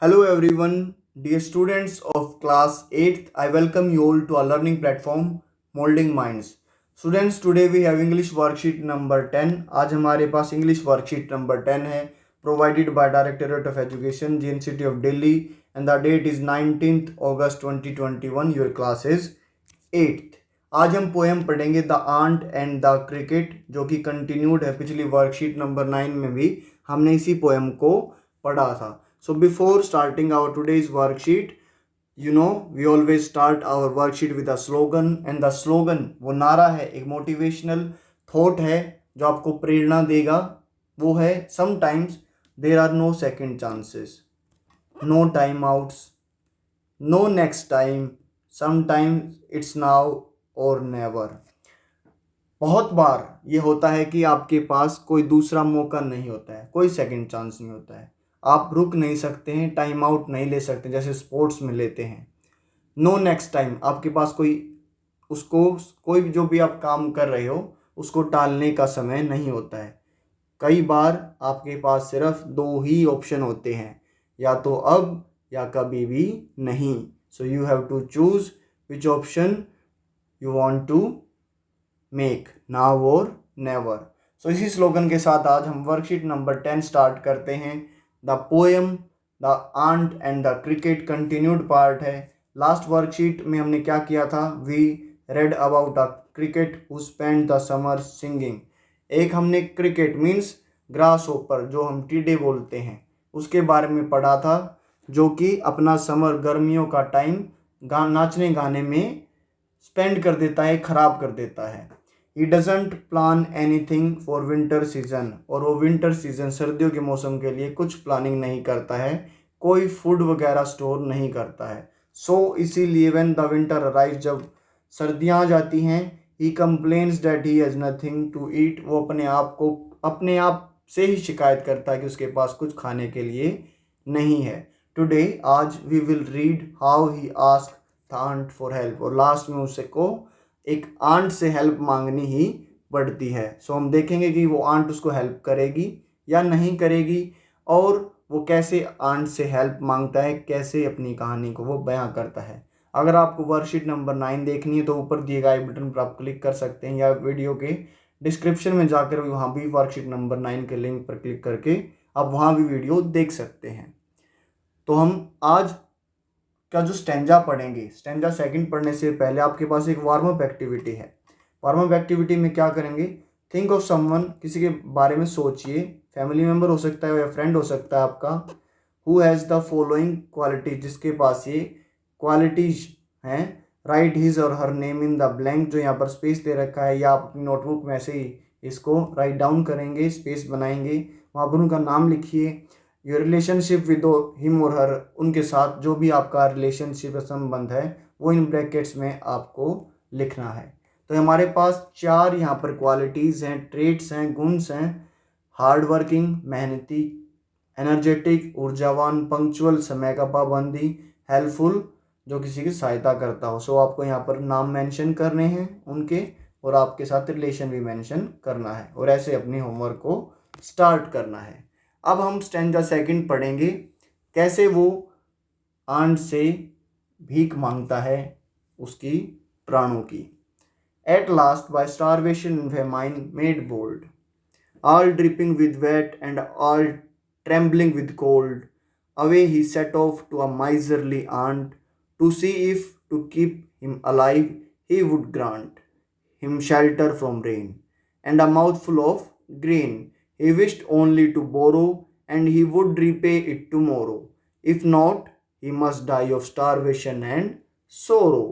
Hello everyone, dear students of class 8th, I welcome you all to our learning platform Molding Minds. Students, today we have English worksheet number 10. आज हमारे पास English worksheet number 10 है, provided by Directorate of Education, GNCT of Delhi, and the date is 19th August 2021. Your class is 8th. आज हम poem पढ़ेंगे the ant and the cricket, जो कि continued है। पिछली वर्कशीट नंबर 9 में भी हमने इसी पोएम को पढ़ा था। So before starting our today's worksheet, we always start our worksheet with a slogan, and the slogan वो नारा है, एक motivational thought है जो आपको प्रेरणा देगा। वो है sometimes there are no second chances, no time outs, no next time, sometimes it's now or never। बहुत बार ये होता है कि आपके पास कोई दूसरा मौका नहीं होता है, कोई सेकंड चांस नहीं होता है, आप रुक नहीं सकते हैं, टाइम आउट नहीं ले सकते जैसे स्पोर्ट्स में लेते हैं। नो नेक्स्ट टाइम, आपके पास कोई जो भी आप काम कर रहे हो उसको टालने का समय नहीं होता है। कई बार आपके पास सिर्फ दो ही ऑप्शन होते हैं, या तो अब या कभी भी नहीं। So you have to choose which option you want to make, now और नेवर। सो इसी स्लोगन के साथ आज हम वर्कशीट नंबर 10 स्टार्ट करते हैं। The poem the ant and the cricket continued part है। लास्ट वर्कशीट में हमने क्या किया था? We read about a cricket who spend the summer singing. एक हमने क्रिकेट मीन्स ग्रास होपर, जो हम टीडे बोलते हैं, उसके बारे में पढ़ा था, जो कि अपना समर गर्मियों का टाइम नाचने गाने में स्पेंड कर देता है, ख़राब कर देता है। He doesn't plan anything for winter season, और वो विंटर सीजन सर्दियों के मौसम के लिए कुछ प्लानिंग नहीं करता है, कोई फूड वगैरह स्टोर नहीं करता है। इसीलिए when the winter arrives, जब सर्दियाँ आ जाती हैं, he complains that he has nothing to eat, वो अपने आप से ही शिकायत करता है कि उसके पास कुछ खाने के लिए नहीं है। Today, आज we will read how he asked the aunt for help, और लास्ट में उसको एक आंट से हेल्प मांगनी ही पड़ती है। हम देखेंगे कि वो आंट उसको हेल्प करेगी या नहीं करेगी, और वो कैसे आंट से हेल्प मांगता है, कैसे अपनी कहानी को वो बयां करता है। अगर आपको वर्कशीट नंबर 9 देखनी है तो ऊपर दिए गए बटन पर आप क्लिक कर सकते हैं, या वीडियो के डिस्क्रिप्शन में जाकर वहाँ भी वर्कशीट नंबर 9 के लिंक पर क्लिक करके आप वहाँ भी वीडियो देख सकते हैं। तो हम आज का जो स्टैंजा पढ़ेंगे, स्टैंजा सेकंड पढ़ने से पहले आपके पास एक वार्म अप एक्टिविटी है। वार्म अप एक्टिविटी में क्या करेंगे? थिंक ऑफ समवन, किसी के बारे में सोचिए, फैमिली मेम्बर हो सकता है या फ्रेंड हो सकता है आपका, who has the following qualities, जिसके पास ये क्वालिटीज हैं। राइट हिज और her name in the blank, जो यहाँ पर स्पेस दे रखा है, या आप अपनी नोटबुक में ऐसे ही इसको राइट डाउन करेंगे, स्पेस बनाएंगे, वहाँ पर उनका नाम लिखिए। योर रिलेशनशिप विद हिम और हर, उनके साथ जो भी आपका रिलेशनशिप संबंध है वो इन ब्रैकेट्स में आपको लिखना है। तो हमारे पास 4 यहाँ पर क्वालिटीज़ हैं, ट्रेट्स हैं, गुण्स हैं। हार्ड वर्किंग, मेहनती, एनर्जेटिक, ऊर्जावान, पंक्चुअल, समय का पाबंदी, हेल्पफुल, जो किसी की सहायता करता हो। आपको यहाँ पर नाम मेंशन करने हैं उनके, और आपके साथ रिलेशन भी मेंशन करना है, और ऐसे अपने होमवर्क को स्टार्ट करना है। अब हम स्टैंजा सेकंड पढ़ेंगे, कैसे वो आंट से भीख मांगता है उसकी प्राणों की। At last by starvation and famine made bold, all dripping with wet and all trembling with cold, away he set off to a miserly aunt, to see if to keep him alive he would grant him shelter from rain and a mouthful of grain. He wished only to borrow, and he would repay it tomorrow. If not, he must die of starvation and sorrow.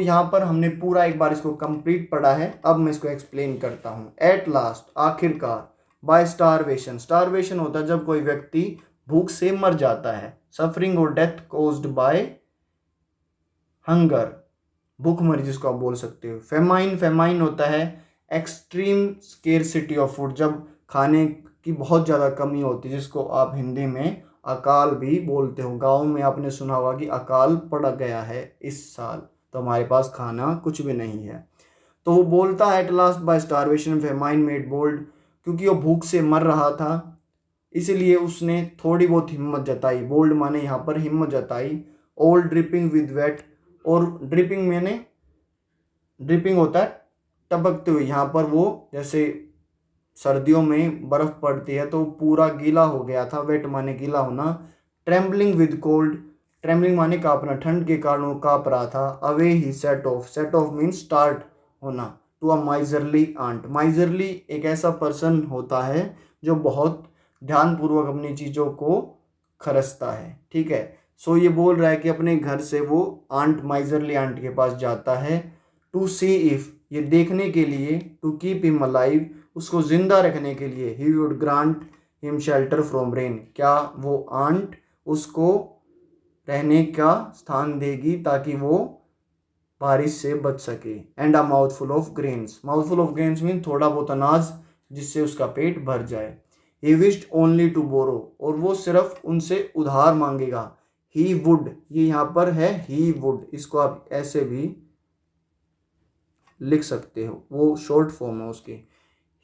यहाँ पर हमने पूरा एक बार इसको complete पढ़ा है, अब मैं इसको एक्सप्लेन करता हूँ। एट लास्ट, आखिरकार, बाय स्टारवेशन, स्टारवेशन होता है जब कोई व्यक्ति भूख से मर जाता है। सफरिंग और डेथ कोज्ड बाय हंगर, भूखमरी जिसको आप बोल सकते हो। फेमाइन, फेमाइन होता है एक्सट्रीम स्केर्सिटी ऑफ फूड, जब खाने की बहुत ज़्यादा कमी होती है, जिसको आप हिंदी में अकाल भी बोलते हो। गाँव में आपने सुना होगा कि अकाल पड़ गया है इस साल, तो हमारे पास खाना कुछ भी नहीं है। तो वो बोलता है at last by starvation famine made bold, क्योंकि वो भूख से मर रहा था, इसलिए उसने थोड़ी बहुत हिम्मत जताई। बोल्ड माने यहाँ पर हिम्मत जताई। ऑल ड्रिपिंग विद वेट, और ड्रिपिंग मैंने ड्रिपिंग होता है टपकते हुए, यहाँ पर वो जैसे सर्दियों में बर्फ पड़ती है तो पूरा गीला हो गया था, वेट माने गीला होना। ट्रेम्बलिंग विद कोल्ड, ट्रेम्बलिंग माने कांपना, ठंड के कारण वो कांप रहा था। Away he set off, set off mean start होना, to a miserly aunt. Miserly एक ऐसा पर्सन होता है जो बहुत ध्यानपूर्वक अपनी चीज़ों को खर्चता है, ठीक है। सो ये बोल रहा है कि अपने घर से वो आंट, माइजरली आंट के पास जाता है। टू सी इफ, ये देखने के लिए, टू कीप हिम अलाइव, उसको जिंदा रखने के लिए। He would grant him shelter from rain, क्या वो आंट उसको रहने का स्थान देगी ताकि वो बारिश से बच सके। And a mouthful of grains, mouthful of grains mean थोड़ा बहुत अनाज जिससे उसका पेट भर जाए। He wished only to borrow, और वो सिर्फ उनसे उधार मांगेगा। ही वुड, ये यहाँ पर है ही वुड, इसको आप ऐसे भी लिख सकते हो, वो शॉर्ट फॉर्म है उसकी।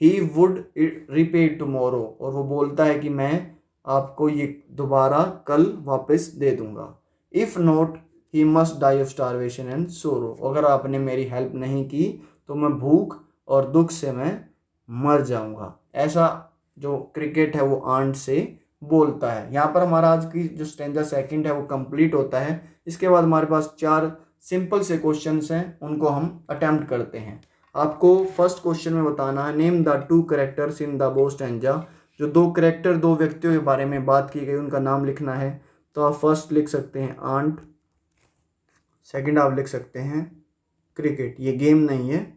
ही वुड रिपे टुमारो, और वो बोलता है कि मैं आपको ये दोबारा कल वापस दे दूंगा। If not he must die of starvation and sorrow, अगर आपने मेरी हेल्प नहीं की तो मैं भूख और दुख से मैं मर जाऊंगा। ऐसा जो क्रिकेट है वो आंट से बोलता है। यहाँ पर हमारा आज की जो स्टैंजा सेकंड है वो कंप्लीट होता है। इसके बाद हमारे पास 4 सिंपल से क्वेश्चंस हैं, उनको हम अटेम्प्ट करते हैं। आपको फर्स्ट क्वेश्चन में बताना है, name the 2 characters in the both stanza. जो 2 कैरेक्टर, 2 व्यक्तियों के बारे में बात की गई, उनका नाम लिखना है। तो आप फर्स्ट लिख सकते हैं आंट, सेकंड आप लिख सकते हैं क्रिकेट, ये गेम नहीं है,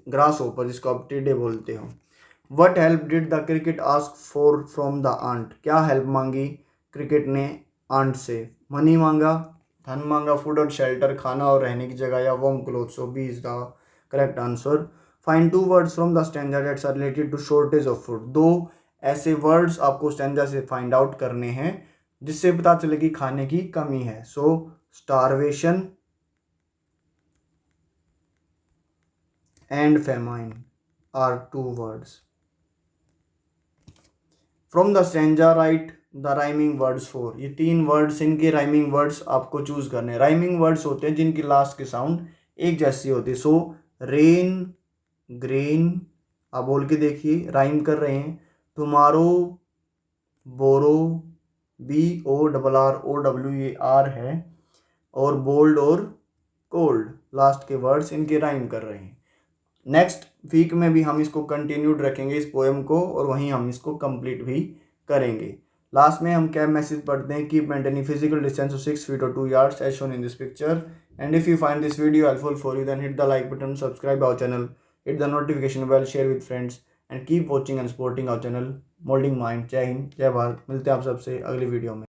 ग्रास ओपर जिसको आप टिड्डे बोलते हो। What help did the cricket ask for from the ant, क्या हेल्प मांगी क्रिकेट ने आंट से? मनी मांगा, धन मांगा, फूड और शेल्टर, खाना और रहने की जगह, या warm cloth. So B is the correct answer. Find 2 words from the stanza that's are related to shortage of food. 2 ऐसे वर्ड्स आपको स्टैंजा से फाइंड आउट करने हैं जिससे पता चले कि खाने की कमी है। सो starvation and famine are 2 words. From the stanza write the rhyming words for, ये 3 वर्ड्स, इनके राइमिंग वर्ड्स आपको चूज करने हैं। राइमिंग वर्ड्स होते हैं जिनकी लास्ट की साउंड एक जैसी होती है। सो रेन, ग्रेन, आप बोल के देखिए, राइम कर रहे हैं। टुमारो, बोरो, BORROWER है, और बोल्ड और कोल्ड लास्ट के वर्ड्स इनके राइम कर रहे हैं। नेक्स्ट वीक में भी हम इसको कंटिन्यूड रखेंगे इस पोएम को, और वहीं हम इसको कंप्लीट भी करेंगे। लास्ट में हम क्या मैसेज पढ़ते हैं, keep maintaining physical distance of 6 feet or 2 yards as shown in this picture. And if you find this video helpful for you then hit the like button, subscribe our channel, hit the notification bell, share with friends and keep watching and supporting our channel molding mind. जय हिंद, जय भारत। मिलते हैं आप सबसे अगली video में।